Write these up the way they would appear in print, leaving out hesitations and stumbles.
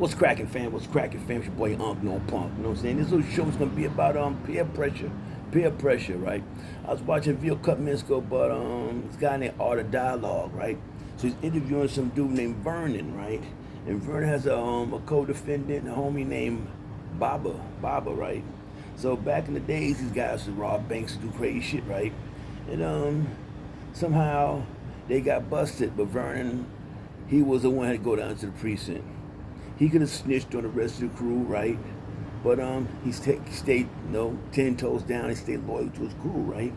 What's cracking, fam? What's cracking, fam? It's your boy Unc, no punk. You know what I'm saying? This little show is gonna be about peer pressure. Peer pressure, right? I was watching a video a couple minutes ago, but this guy named Art of Dialogue, right? So he's interviewing some dude named Vernon, right? And Vernon has a co-defendant, a homie named Baba, right? So back in the days, these guys would rob banks, do crazy shit, right? And somehow they got busted, but Vernon, he was the one who had to go down to the precinct. He could have snitched on the rest of the crew, right? But he stayed, 10 toes down. He stayed loyal to his crew, right?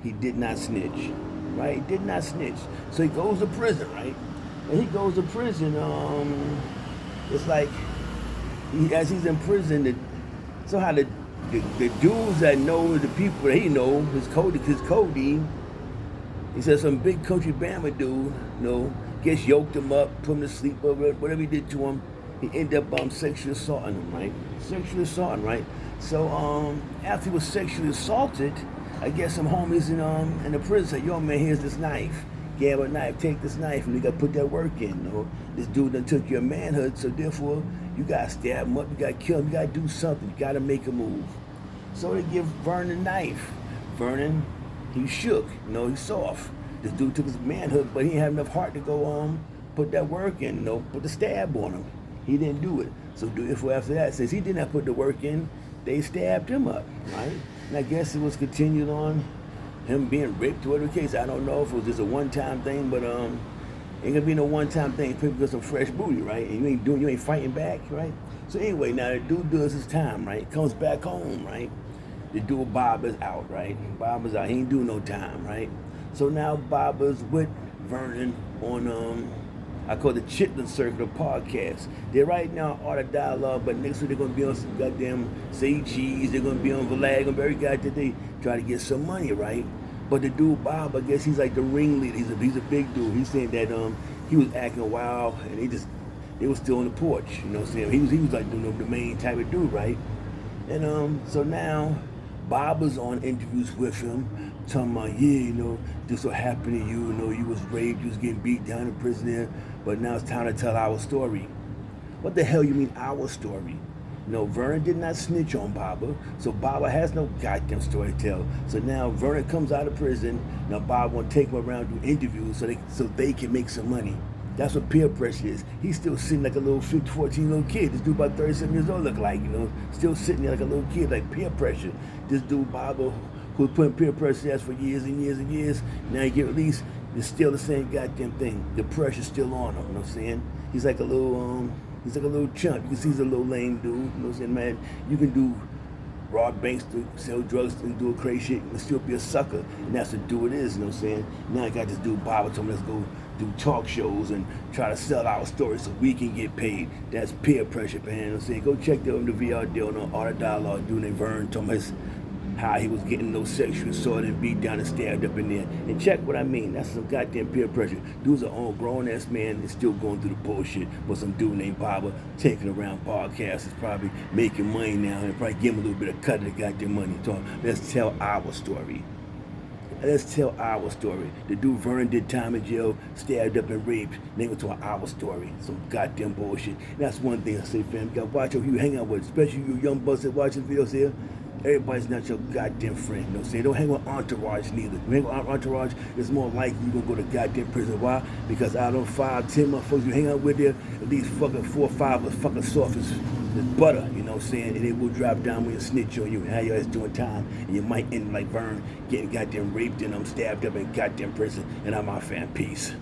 He did not snitch, right? He did not snitch. So he goes to prison, right? And he goes to prison. It's like as he's in prison, somehow the dudes that know the people that he know, his Cody, he said some big country Bama dude, gets yoked him up, put him to sleep, whatever he did to him. He ended up sexually assaulting him, right? Sexually assaulting, right? So after he was sexually assaulted, I guess some homies in the prison said, "Yo, man, here's this knife. Grab a knife, take this knife, and you gotta put that work in. This dude done took your manhood, so therefore you gotta stab him up, you gotta kill him, you gotta do something, you gotta make a move." So they give Vernon a knife. Vernon, he shook, he's soft. This dude took his manhood, but he didn't have enough heart to go put that work in, put the stab on him. He didn't do it. So therefore after that, since he did not put the work in, they stabbed him up, right? And I guess it was continued on him being raped or whatever the case. I don't know if it was just a one-time thing, but ain't gonna be no one-time thing. People get some fresh booty, right? And you ain't fighting back, right? So anyway, now the dude does his time, right? Comes back home, right? The dude Bob is out, right? Bob is out. He ain't doing no time, right? So now Bob is with Vernon on I call it the Chitlin Circle podcast. They're right now Art of Dialogue, but next week they're gonna be on some goddamn Say Cheese. They're gonna be on Valag and very goddamn they try to get some money, right? But the dude Bob, I guess he's like the ringleader. He's a big dude. He's saying that he was acting wild and they was still on the porch. You know what I'm saying? He was like the main type of dude, right? And so now Bob was on interviews with him, talking about, this will happen to you, you was raped, you was getting beat down in prison there, but now it's time to tell our story. What the hell you mean our story? Vernon did not snitch on Baba, so Baba has no goddamn story to tell. So now Vernon comes out of prison, now Bob want to take him around do interviews so they can make some money. That's what peer pressure is. He's still sitting like a little 15, 14-year-old kid. This dude about 37 years old look like, still sitting there like a little kid, like peer pressure. This dude, Baba, who was putting peer pressure for years and years and years, now he get released, it's still the same goddamn thing. The pressure's still on him, you know what I'm saying? He's like a little chump. You can see he's a little lame dude, you know what I'm saying, man? You can do rob banks, to sell drugs, and do a crazy shit, and still be a sucker. And that's what do it is, you know what I'm saying? Now I got this dude, Bob, told me let's go do talk shows and try to sell our stories so we can get paid. That's peer pressure, man. You know what I'm saying? Go check the VR deal on Art of Dialogue, dude named Vernon, told me how he was getting no sexual assault and beat down and stabbed up in there. And check what I mean. That's some goddamn peer pressure. Dude's an old grown-ass man and still going through the bullshit with some dude named Baba taking around podcasts. Is probably making money now and probably give him a little bit of cut of the goddamn money. So let's tell our story. Let's tell our story. The dude Vernon did time in jail, stabbed up and raped. They went to our story. Some goddamn bullshit. And that's one thing I say, fam. You gotta watch who you hang out with, especially you young bucks that watching videos here. Everybody's not your goddamn friend, you know what I'm saying? Don't hang with entourage neither. If you hang with entourage, it's more likely you're gonna go to goddamn prison. Why? Because out of 5, 10 motherfuckers you hang out with there, at least fucking 4 or 5 are fucking soft as butter, you know what I'm saying? And they will drop down when you snitch on you and how your ass doing time. And you might end like Vern getting goddamn raped and I'm stabbed up in goddamn prison. And I'm out, fam. Peace.